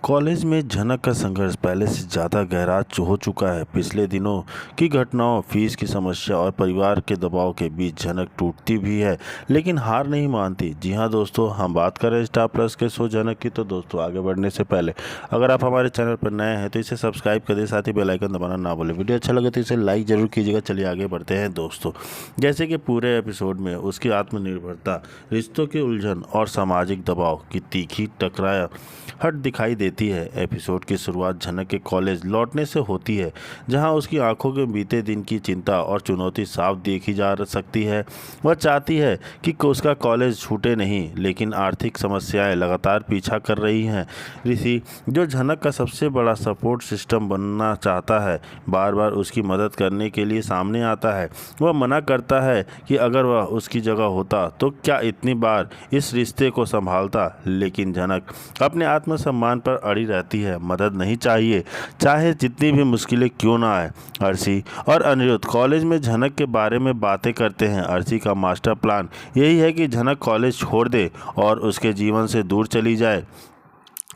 College में झनक का संघर्ष पहले से ज़्यादा गहरा हो चुका है। पिछले दिनों की घटनाओं, फीस की समस्या और परिवार के दबाव के बीच झनक टूटती भी है, लेकिन हार नहीं मानती। जी हाँ दोस्तों, हम बात कर रहे हैं स्टार प्लस के शो झनक की। तो दोस्तों, आगे बढ़ने से पहले अगर आप हमारे चैनल पर नए हैं तो इसे सब्सक्राइब कर दें, साथ ही बेल आइकन दबाना ना भूलें। वीडियो अच्छा लगे तो इसे लाइक ज़रूर कीजिएगा। चलिए आगे बढ़ते हैं दोस्तों। जैसे कि पूरे एपिसोड में उसकी आत्मनिर्भरता, रिश्तों की उलझन और सामाजिक दबाव की तीखी टकराहट दिखाई देती है। एपिसोड की शुरुआत झनक के कॉलेज लौटने से होती है, जहां उसकी आंखों के बीते दिन की चिंता और चुनौती साफ देखी जा सकती है। वह चाहती है कि उसका कॉलेज छूटे नहीं, लेकिन आर्थिक समस्याएं लगातार पीछा कर रही हैं। ऋषि, जो झनक का सबसे बड़ा सपोर्ट सिस्टम बनना चाहता है, बार बार उसकी मदद करने के लिए सामने आता है। वह मना करता है कि अगर वह उसकी जगह होता तो क्या इतनी बार इस रिश्ते को संभालता, लेकिन झनक अपने आत्मसम्मान पर अड़ी रहती है। मदद नहीं चाहिए, चाहे जितनी भी मुश्किलें क्यों ना आए। अर्शी और अनिरुद्ध कॉलेज में झनक के बारे में बातें करते हैं। अर्शी का मास्टर प्लान यही है कि झनक कॉलेज छोड़ दे और उसके जीवन से दूर चली जाए,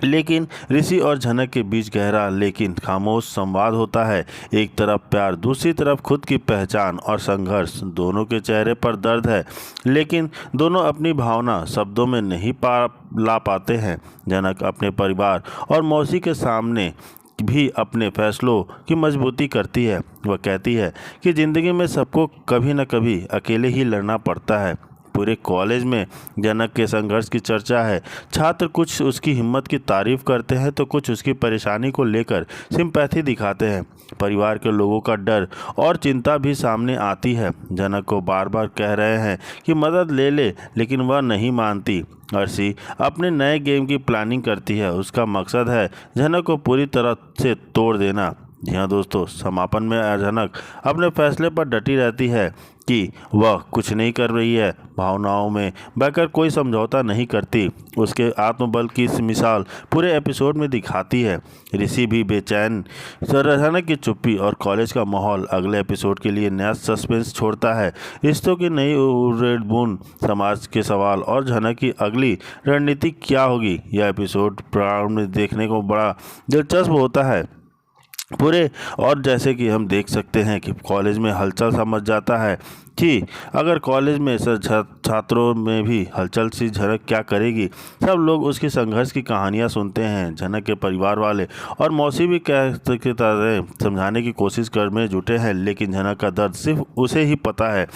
लेकिन ऋषि और झनक के बीच गहरा लेकिन खामोश संवाद होता है। एक तरफ प्यार, दूसरी तरफ खुद की पहचान और संघर्ष। दोनों के चेहरे पर दर्द है, लेकिन दोनों अपनी भावना शब्दों में नहीं ला पाते हैं। झनक अपने परिवार और मौसी के सामने भी अपने फैसलों की मजबूती करती है। वह कहती है कि ज़िंदगी में सबको कभी न कभी अकेले ही लड़ना पड़ता है। पूरे कॉलेज में झनक के संघर्ष की चर्चा है। छात्र कुछ उसकी हिम्मत की तारीफ करते हैं तो कुछ उसकी परेशानी को लेकर सिंपैथी दिखाते हैं। परिवार के लोगों का डर और चिंता भी सामने आती है। झनक को बार बार कह रहे हैं कि मदद ले ले, लेकिन वह नहीं मानती। अर्शी अपने नए गेम की प्लानिंग करती है। उसका मकसद है झनक को पूरी तरह से तोड़ देना। जी हाँ दोस्तों, समापन में झनक अपने फैसले पर डटी रहती है कि वह कुछ नहीं कर रही है। भावनाओं में बहकर कोई समझौता नहीं करती। उसके आत्मबल की मिसाल पूरे एपिसोड में दिखाती है। ऋषि भी बेचैन। झनक की चुप्पी और कॉलेज का माहौल अगले एपिसोड के लिए नया सस्पेंस छोड़ता है। रिश्तों की नई रेडबून, समाज के सवाल और झनक की अगली रणनीति क्या होगी, यह एपिसोड प्रारंभ में देखने को बड़ा दिलचस्प होता है। पूरे और जैसे कि हम देख सकते हैं कि कॉलेज में हलचल समझ जाता है कि अगर कॉलेज में छात्रों में भी हलचल सी झनक क्या करेगी। सब लोग उसकी संघर्ष की कहानियां सुनते हैं। झनक के परिवार वाले और मौसी भी की तरह समझाने की कोशिश करने जुटे हैं, लेकिन झनक का दर्द सिर्फ उसे ही पता है।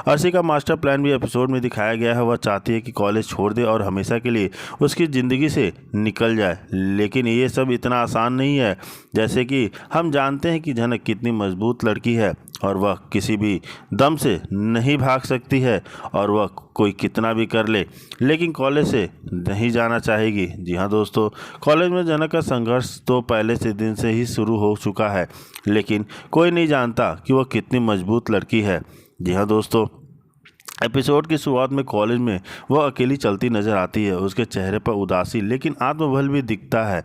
अर्शी का मास्टर प्लान भी एपिसोड में दिखाया गया है। वह चाहती है कि कॉलेज छोड़ दे और हमेशा के लिए उसकी ज़िंदगी से निकल जाए, लेकिन ये सब इतना आसान नहीं है। जैसे कि हम जानते हैं कि झनक कितनी मजबूत लड़की है और वह किसी भी दम से नहीं भाग सकती है, और वह कोई कितना भी कर ले, लेकिन कॉलेज से नहीं जाना चाहेगी। जी हाँ दोस्तों, कॉलेज में झनक का संघर्ष तो पहले से दिन से ही शुरू हो चुका है, लेकिन कोई नहीं जानता कि वह कितनी मजबूत लड़की है। जी हाँ दोस्तों, एपिसोड की शुरुआत में कॉलेज में वह अकेली चलती नजर आती है। उसके चेहरे पर उदासी लेकिन आत्मबल भी दिखता है।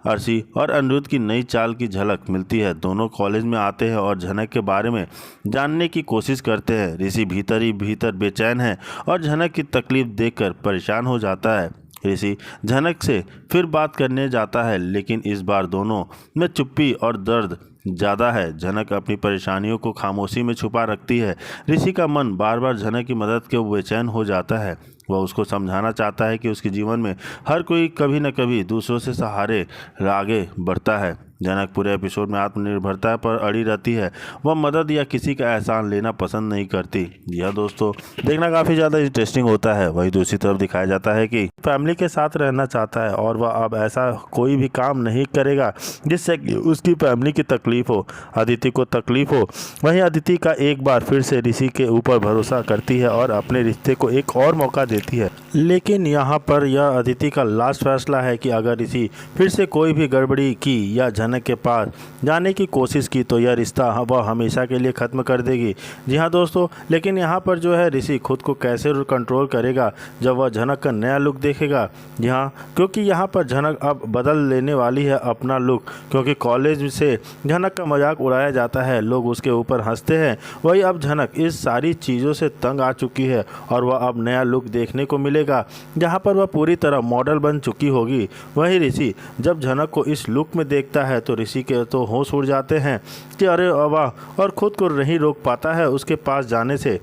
अर्शी और अनिरुद्ध की नई चाल की झलक मिलती है। दोनों कॉलेज में आते हैं और झनक के बारे में जानने की कोशिश करते हैं। ऋषि भीतर ही भीतर बेचैन है और झनक की तकलीफ देखकर परेशान हो जाता है। ऋषि झनक से फिर बात करने जाता है, लेकिन इस बार दोनों में चुप्पी और दर्द ज़्यादा है। झनक अपनी परेशानियों को खामोशी में छुपा रखती है। ऋषि का मन बार बार झनक की मदद के बेचैन हो जाता है। वह उसको समझाना चाहता है कि उसके जीवन में हर कोई कभी न कभी दूसरों से सहारे आगे बढ़ता है। झनक पूरे एपिसोड में आत्मनिर्भरता पर अड़ी रहती है। वह मदद या किसी का एहसान लेना पसंद नहीं करती। यह दोस्तों देखना काफ़ी ज़्यादा इंटरेस्टिंग होता है। वहीं दूसरी तरफ दिखाया जाता है कि फैमिली के साथ रहना चाहता है और वह अब ऐसा कोई भी काम नहीं करेगा जिससे कि उसकी फैमिली की तकलीफ हो, अदिति को तकलीफ हो। वहीं अदिति का एक बार फिर से ऋषि के ऊपर भरोसा करती है और अपने रिश्ते को एक और मौका देती है, लेकिन यहाँ पर यह अदिति का लास्ट फैसला है कि अगर ऋषि फिर से कोई भी गड़बड़ी की या झनक झनक के पास जाने की कोशिश की तो यह रिश्ता वह हमेशा के लिए ख़त्म कर देगी। जी हाँ दोस्तों, लेकिन यहाँ पर जो है ऋषि खुद को कैसे कंट्रोल करेगा जब वह झनक का नया लुक देखेगा। जी हाँ, क्योंकि यहाँ पर झनक अब बदल लेने वाली है अपना लुक, क्योंकि कॉलेज से झनक का मजाक उड़ाया जाता है, लोग उसके ऊपर हंसते हैं। वही अब झनक इस सारी चीज़ों से तंग आ चुकी है और वह अब नया लुक देखने को मिलेगा जहाँ पर वह पूरी तरह मॉडल बन चुकी होगी। वही ऋषि जब झनक को इस लुक में देखता है तो ऋषि के तो होश उड़ जाते हैं कि अरे वाह, और खुद को नहीं रोक पाता है उसके पास जाने से।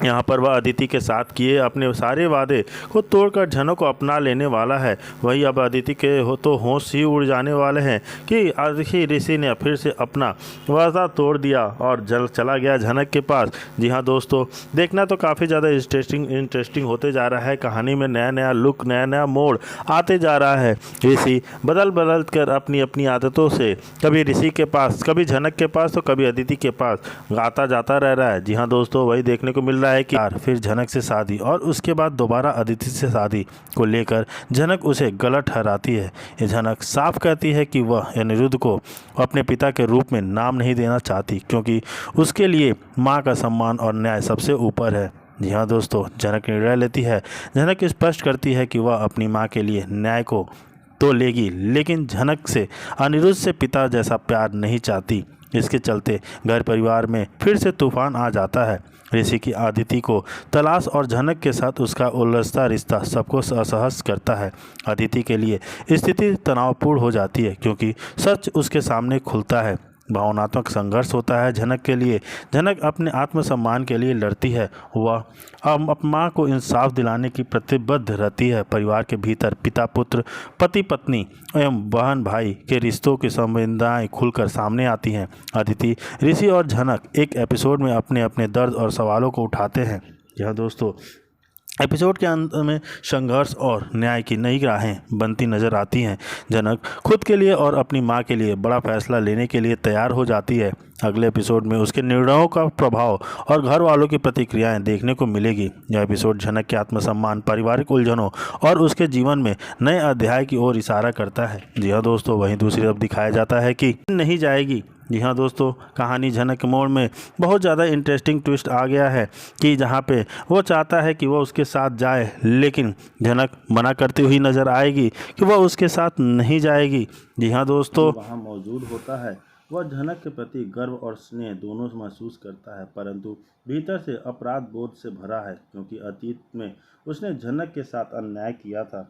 यहाँ पर वह अदिति के साथ किए अपने सारे वादे को तोड़कर झनक को अपना लेने वाला है। वही अब अदिति के तो होश ही उड़ जाने वाले हैं कि आखिर ऋषि ने फिर से अपना वादा तोड़ दिया और चला गया झनक के पास। जी हाँ दोस्तों, देखना तो काफ़ी ज़्यादा इंटरेस्टिंग होते जा रहा है। कहानी में नया नया लुक, नया नया मोड़ आते जा रहा है। ऋषि बदल कर अपनी अपनी आदतों से कभी ऋषि के पास, कभी झनक के पास, तो कभी अदिति के पास आता जाता रह रहा है। जी हाँ दोस्तों, वही देखने को मिल रहा है कि यार फिर झनक से शादी और उसके बाद दोबारा अदिति से शादी को लेकर झनक उसे गलत ठहराती है। ये झनक साफ कहती है कि वह अनिरुद्ध को अपने पिता के रूप में नाम नहीं देना चाहती, क्योंकि उसके लिए माँ का सम्मान और न्याय सबसे ऊपर है। जी हाँ दोस्तों, झनक निर्णय लेती है। झनक स्पष्ट करती है कि वह अपनी माँ के लिए न्याय को तो लेगी, लेकिन झनक से अनिरुद्ध से पिता जैसा प्यार नहीं चाहती। इसके चलते घर परिवार में फिर से तूफान आ जाता है। ऋषि की अदिति को तलाश और झनक के साथ उसका उलझता रिश्ता सबको असहज करता है। अदिति के लिए स्थिति तनावपूर्ण हो जाती है, क्योंकि सच उसके सामने खुलता है। भावनात्मक संघर्ष होता है झनक के लिए। झनक अपने आत्मसम्मान के लिए लड़ती है। वह माँ को इंसाफ दिलाने की प्रतिबद्ध रहती है। परिवार के भीतर पिता पुत्र, पति पत्नी एवं बहन भाई के रिश्तों की संवेदनाएं खुलकर सामने आती हैं। अदिति, ऋषि और झनक एक एपिसोड में अपने अपने दर्द और सवालों को उठाते हैं। यह दोस्तों, एपिसोड के अंत में संघर्ष और न्याय की नई राहें बनती नजर आती हैं। झनक खुद के लिए और अपनी मां के लिए बड़ा फैसला लेने के लिए तैयार हो जाती है। अगले एपिसोड में उसके निर्णयों का प्रभाव और घर वालों की प्रतिक्रियाएं देखने को मिलेगी। यह एपिसोड झनक के आत्मसम्मान, पारिवारिक उलझनों और उसके जीवन में नए अध्याय की ओर इशारा करता है। जी हाँ दोस्तों, वहीं दूसरी तरफ दिखाया जाता है कि नहीं जाएगी। जी हाँ दोस्तों, कहानी झनक के मोड़ में बहुत ज़्यादा इंटरेस्टिंग ट्विस्ट आ गया है कि जहाँ पे वो चाहता है कि वो उसके साथ जाए, लेकिन झनक मना करती हुई नज़र आएगी कि वह उसके साथ नहीं जाएगी। जी हाँ दोस्तों, वहाँ मौजूद होता है। वह झनक के प्रति गर्व और स्नेह दोनों महसूस करता है, परंतु भीतर से अपराध बोध से भरा है, क्योंकि अतीत में उसने झनक के साथ अन्याय किया था।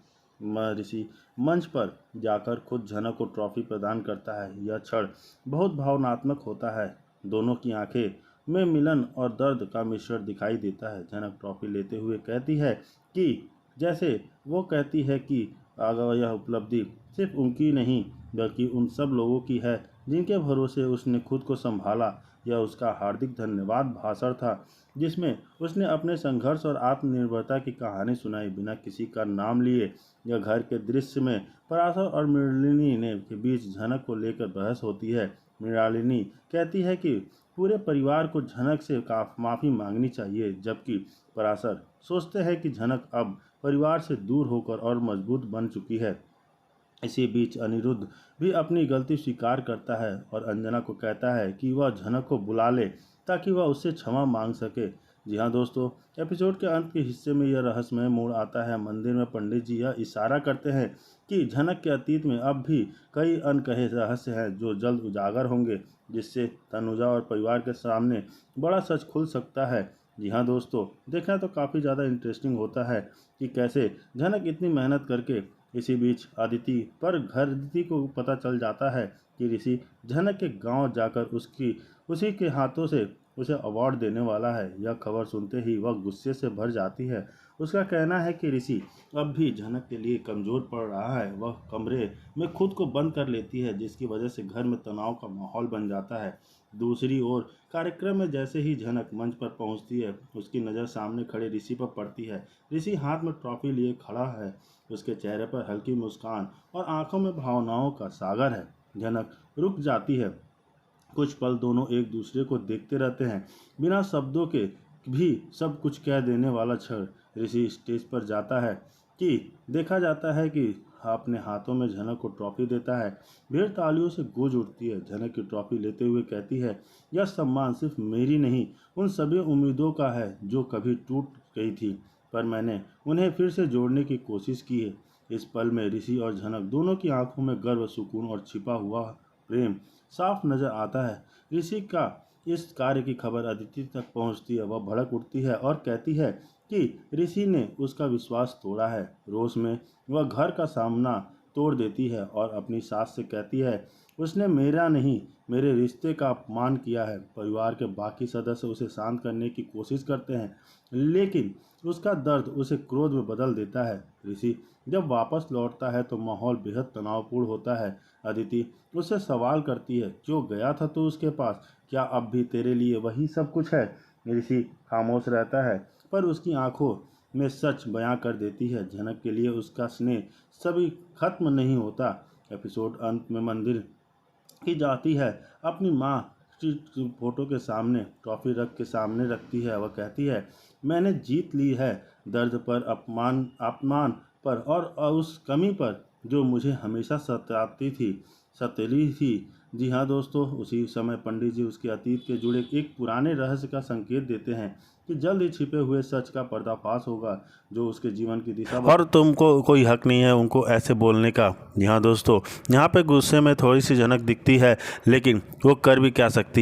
ऋषि मंच पर जाकर खुद झनक को ट्रॉफी प्रदान करता है। यह क्षण बहुत भावनात्मक होता है। दोनों की आंखें में मिलन और दर्द का मिश्रण दिखाई देता है। झनक ट्रॉफी लेते हुए कहती है कि जैसे वो कहती है कि अगर यह उपलब्धि सिर्फ उनकी नहीं बल्कि उन सब लोगों की है जिनके भरोसे उसने खुद को संभाला। यह उसका हार्दिक धन्यवाद भाषण था, जिसमें उसने अपने संघर्ष और आत्मनिर्भरता की कहानी सुनाई बिना किसी का नाम लिए। यह घर के दृश्य में पराशर और मृणालिनी ने के बीच झनक को लेकर बहस होती है। मृणालिनी कहती है कि पूरे परिवार को झनक से माफ़ी मांगनी चाहिए, जबकि पराशर सोचते हैं कि झनक अब परिवार से दूर होकर और मजबूत बन चुकी है। इसी बीच अनिरुद्ध भी अपनी गलती स्वीकार करता है और अंजना को कहता है कि वह झनक को बुला ले ताकि वह उससे क्षमा मांग सके। जी हाँ दोस्तों, एपिसोड के अंत के हिस्से में यह रहस्यमय मोड़ आता है। मंदिर में पंडित जी यह इशारा करते हैं कि झनक के अतीत में अब भी कई अनकहे रहस्य हैं जो जल्द उजागर होंगे, जिससे तनुजा और परिवार के सामने बड़ा सच खुल सकता है। जी हाँ दोस्तों, देखना तो काफ़ी ज़्यादा इंटरेस्टिंग होता है कि कैसे झनक इतनी मेहनत करके। इसी बीच अदिति को पता चल जाता है कि ऋषि झनक के गांव जाकर उसी के हाथों से उसे अवार्ड देने वाला है। यह खबर सुनते ही वह गुस्से से भर जाती है। उसका कहना है कि ऋषि अब भी झनक के लिए कमज़ोर पड़ रहा है। वह कमरे में खुद को बंद कर लेती है, जिसकी वजह से घर में तनाव का माहौल बन जाता है। दूसरी ओर कार्यक्रम में जैसे ही झनक मंच पर पहुंचती है, उसकी नज़र सामने खड़े ऋषि पर पड़ती है। ऋषि हाथ में ट्रॉफी लिए खड़ा है। उसके चेहरे पर हल्की मुस्कान और आंखों में भावनाओं का सागर है। झनक रुक जाती है। कुछ पल दोनों एक दूसरे को देखते रहते हैं, बिना शब्दों के भी सब कुछ कह देने वाला क्षण। ऋषि स्टेज पर जाता है कि देखा जाता है कि अपने हाथों में झनक को ट्रॉफी देता है। भीड़ तालियों से गूंज उठती है। झनक की ट्रॉफी लेते हुए कहती है, यह सम्मान सिर्फ मेरी नहीं, उन सभी उम्मीदों का है जो कभी टूट गई थी, पर मैंने उन्हें फिर से जोड़ने की कोशिश की है। इस पल में ऋषि और झनक दोनों की आंखों में गर्व, सुकून और छिपा हुआ प्रेम साफ नजर आता है। ऋषि का इस कार्य की खबर अदिति तक पहुंचती है। वह भड़क उठती है और कहती है कि ऋषि ने उसका विश्वास तोड़ा है। रोष में वह घर का सामना तोड़ देती है और अपनी सास से कहती है, उसने मेरा नहीं, मेरे रिश्ते का अपमान किया है। परिवार के बाकी सदस्य उसे शांत करने की कोशिश करते हैं, लेकिन उसका दर्द उसे क्रोध में बदल देता है। ऋषि जब वापस लौटता है तो माहौल बेहद तनावपूर्ण होता है। अदिति उससे सवाल करती है, क्यों गया था तू उसके पास? क्या अब भी तेरे लिए वही सब कुछ है? ऋषि खामोश रहता है, पर उसकी आंखों में सच बयां कर देती है। झनक के लिए उसका स्नेह सभी खत्म नहीं होता। एपिसोड अंत में मंदिर की जाती है, अपनी माँ की फोटो के सामने ट्रॉफी रख के सामने रखती है। वह कहती है, मैंने जीत ली है, दर्द पर, अपमान पर और उस कमी पर जो मुझे हमेशा सताती थी। जी हाँ दोस्तों, उसी समय पंडित जी उसके अतीत के जुड़े एक पुराने रहस्य का संकेत देते हैं कि जल्द ही छिपे हुए सच का पर्दाफाश होगा जो उसके जीवन की दिशा और तुमको कोई हक नहीं है उनको ऐसे बोलने का। जी हाँ दोस्तों, यहाँ पे गुस्से में थोड़ी सी झनक दिखती है, लेकिन वो कर भी क्या सकती है।